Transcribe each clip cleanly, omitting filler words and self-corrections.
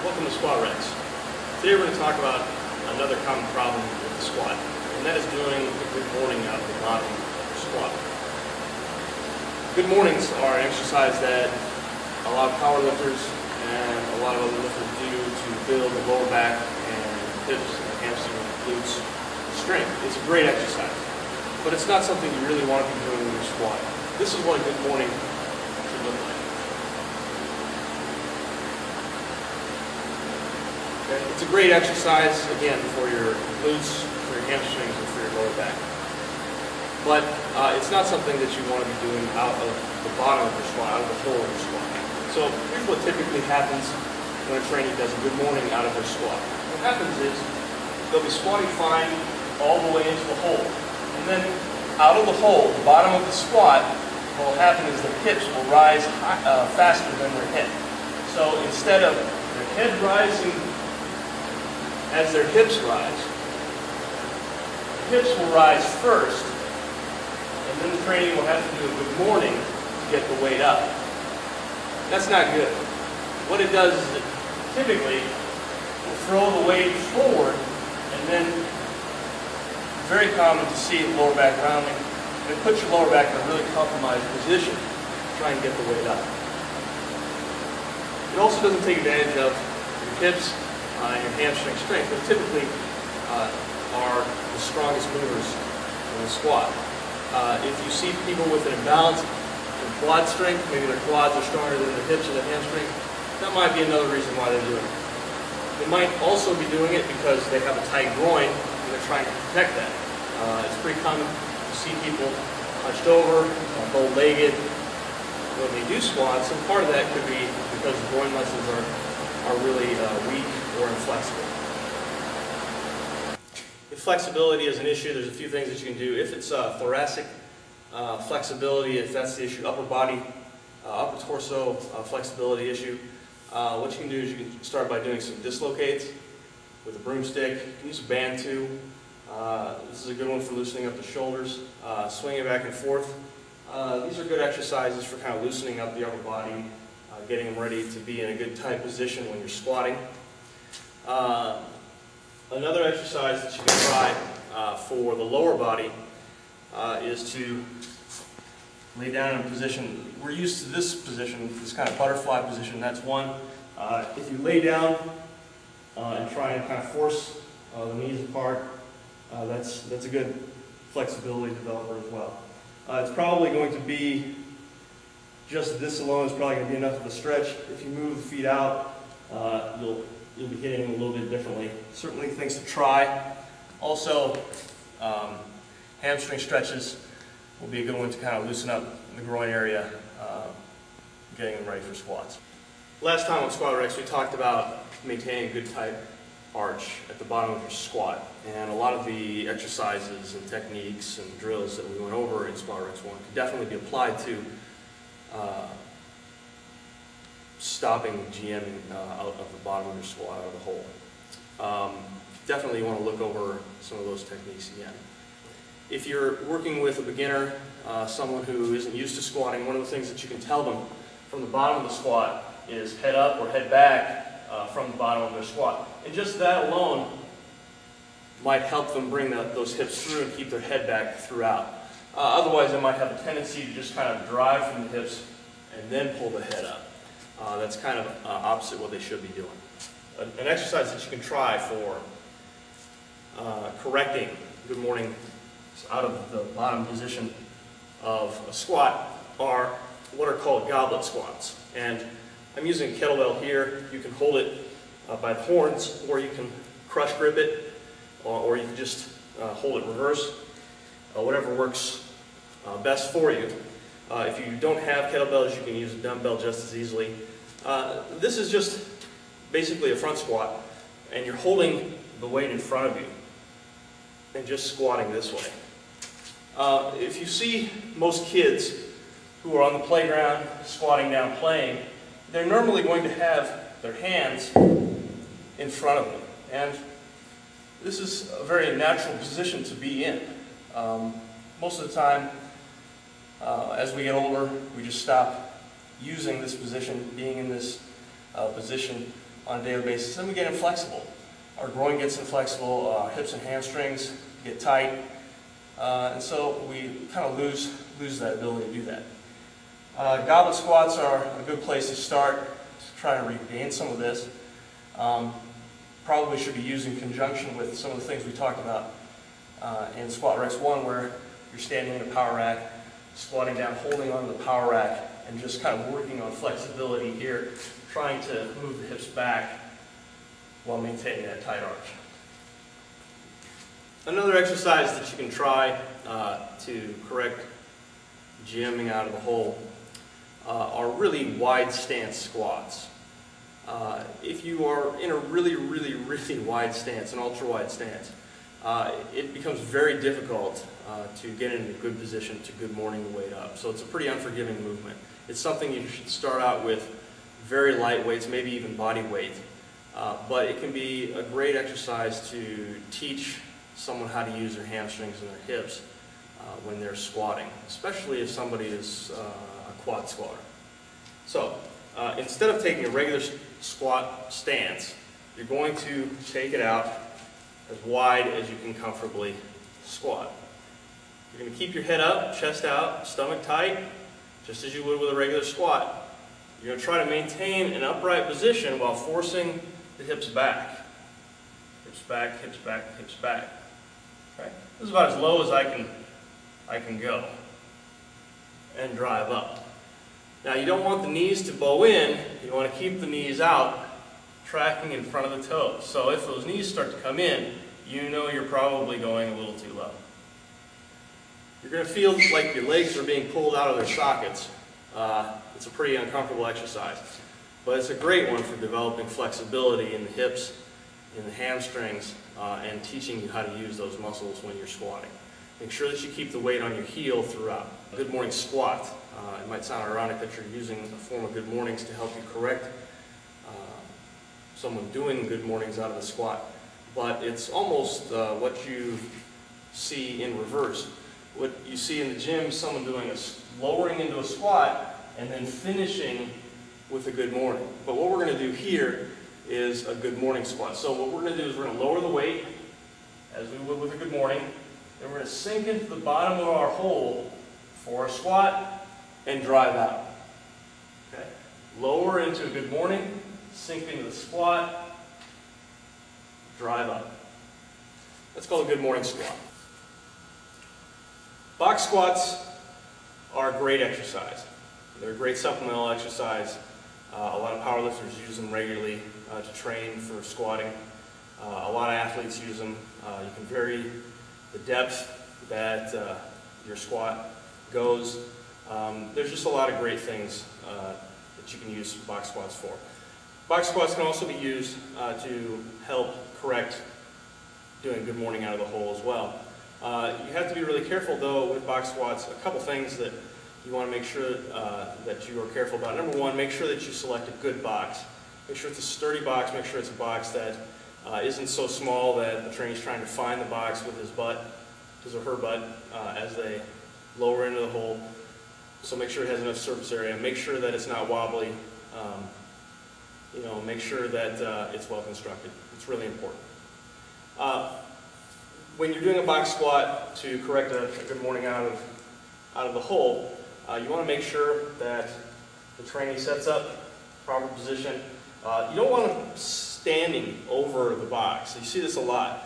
Welcome to Squat Rex. Today we're going to talk about another common problem with the squat, and that is doing a good morning out of the bottom of the squat. Good mornings are an exercise that a lot of power lifters and a lot of other lifters do to build the lower back and hips and hamstring and glutes strength. It's a great exercise, but it's not something you really want to be doing when you're squatting. This is what a good morning should look like. Okay. It's a great exercise, again, for your glutes, for your hamstrings, and for your lower back. But it's not something that you want to be doing out of the bottom of your squat, out of the hole of your squat. So here's what typically happens when a trainee does a good morning out of their squat. What happens is they'll be squatting fine all the way into the hole. And then out of the hole, the bottom of the squat, what will happen is the hips will rise faster than their head. So instead of their head rising as their hips rise, the hips will rise first, and then the trainee will have to do a good morning to get the weight up. That's not good. What it does is it typically will throw the weight forward, and then it's very common to see lower back rounding, and it puts your lower back in a really compromised position to try and get the weight up. It also doesn't take advantage of your hips and your hamstring strength, but typically are the strongest movers in the squat. If you see people with an imbalance in quad strength, maybe their quads are stronger than their hips or their hamstring, that might be another reason why they're doing it. They might also be doing it because they have a tight groin and they're trying to protect that. It's pretty common to see people hunched over, bow-legged when they do squats, and part of that could be because the groin muscles are really weak or inflexible. If flexibility is an issue, there's a few things that you can do. If it's thoracic flexibility, if that's the issue, upper body, upper torso flexibility issue, what you can do is you can start by doing some dislocates with a broomstick. You can use a band too. This is a good one for loosening up the shoulders, swinging back and forth. These are good exercises for kind of loosening up the upper body, getting them ready to be in a good tight position when you're squatting. Another exercise that you can try for the lower body is to lay down in a position. We're used to this position, this kind of butterfly position. That's one. If you lay down and try and kind of force the knees apart, that's a good flexibility developer as well. It's probably going to be, just this alone is probably going to be enough of a stretch. If you move the feet out, you'll be hitting them a little bit differently. Certainly things to try. Also, hamstring stretches will be a good one to kind of loosen up the groin area, getting them ready for squats. Last time on Squat Rex we talked about maintaining a good tight arch at the bottom of your squat, and a lot of the exercises and techniques and drills that we went over in Squat Rex 1 could definitely be applied to stopping GMing out of the bottom of your squat, out of the hole. Definitely you want to look over some of those techniques again. If you're working with a beginner, someone who isn't used to squatting, one of the things that you can tell them from the bottom of the squat is head up or head back from the bottom of their squat. And just that alone might help them bring those hips through and keep their head back throughout. Otherwise, they might have a tendency to just kind of drive from the hips and then pull the head up. That's kind of opposite what they should be doing. An exercise that you can try for correcting good morning out of the bottom position of a squat are what are called goblet squats. And I'm using a kettlebell here. You can hold it by the horns, or you can crush grip it, or you can just hold it reverse, whatever works best for you. If you don't have kettlebells, you can use a dumbbell just as easily. This is just basically a front squat, and you're holding the weight in front of you and just squatting this way. If you see most kids who are on the playground squatting down playing, they're normally going to have their hands in front of them. And this is a very natural position to be in. Most of the time, as we get older, we just stop using this position, being in this position on a daily basis, then we get inflexible. Our groin gets inflexible, hips and hamstrings get tight, and so we kind of lose that ability to do that. Goblet squats are a good place to start to try to regain some of this. Probably should be used in conjunction with some of the things we talked about in Squat Rex 1, where you're standing in a power rack, squatting down, holding onto the power rack, and just kind of working on flexibility here, trying to move the hips back while maintaining that tight arch. Another exercise that you can try to correct jamming out of the hole are really wide stance squats. If you are in a really wide stance, an ultra wide stance, it becomes very difficult to get into a good position to good morning the weight up. So it's a pretty unforgiving movement. It's something you should start out with very light weights, maybe even body weight. But it can be a great exercise to teach someone how to use their hamstrings and their hips when they're squatting, especially if somebody is a quad squatter. So instead of taking a regular squat stance, you're going to take it out as wide as you can comfortably squat. You're going to keep your head up, chest out, stomach tight, just as you would with a regular squat. You're going to try to maintain an upright position while forcing the hips back. Hips back, hips back, hips back. Okay? This is about as low as I can go. And drive up. Now you don't want the knees to bow in, you want to keep the knees out, tracking in front of the toes. So if those knees start to come in, you know you're probably going a little too low. You're going to feel like your legs are being pulled out of their sockets. It's a pretty uncomfortable exercise, but it's a great one for developing flexibility in the hips, in the hamstrings, and teaching you how to use those muscles when you're squatting. Make sure that you keep the weight on your heel throughout. Good morning squat. It might sound ironic that you're using a form of good mornings to help you correct someone doing good mornings out of the squat, but it's almost what you see in reverse. What you see in the gym, someone doing lowering into a squat and then finishing with a good morning. But what we're going to do here is a good morning squat. So what we're going to do is we're going to lower the weight as we would with a good morning. Then we're going to sink into the bottom of our hole for a squat and drive out. Okay? Lower into a good morning, sink into the squat, drive up. That's called a good morning squat. Box squats are a great exercise. They're a great supplemental exercise. A lot of powerlifters use them regularly to train for squatting. A lot of athletes use them. You can vary the depth that your squat goes. There's just a lot of great things that you can use box squats for. Box squats can also be used to help correct doing good morning out of the hole as well. You have to be really careful though with box squats. A couple things that you want to make sure that you are careful about. Number one, make sure that you select a good box. Make sure it's a sturdy box. Make sure it's a box that isn't so small that the trainee's trying to find the box with his or her butt as they lower into the hole. So make sure it has enough surface area. Make sure that it's not wobbly. Make sure that it's well constructed. It's really important. When you're doing a box squat to correct a good morning out of the hole, you want to make sure that the trainee sets up proper position. You don't want them standing over the box. You see this a lot.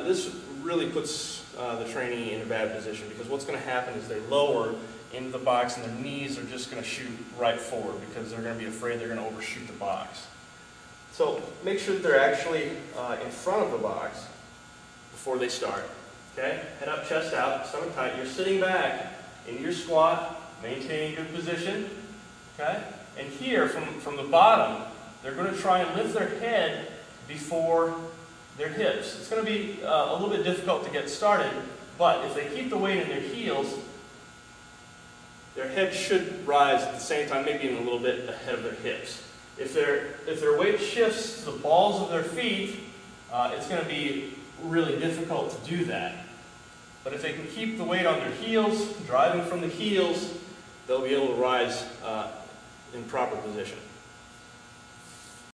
This really puts the trainee in a bad position because what's going to happen is they lower into the box and their knees are just going to shoot right forward because they're going to be afraid they're going to overshoot the box. So make sure that they're actually in front of the box before they start. Okay? Head up, chest out, stomach tight. You're sitting back in your squat, maintaining good position. Okay? And here, from the bottom, they're going to try and lift their head before their hips. It's going to be a little bit difficult to get started, but if they keep the weight in their heels, their head should rise at the same time, maybe even a little bit ahead of their hips. If their weight shifts to the balls of their feet, it's going to be really difficult to do that. But if they can keep the weight on their heels, driving from the heels, they'll be able to rise in proper position.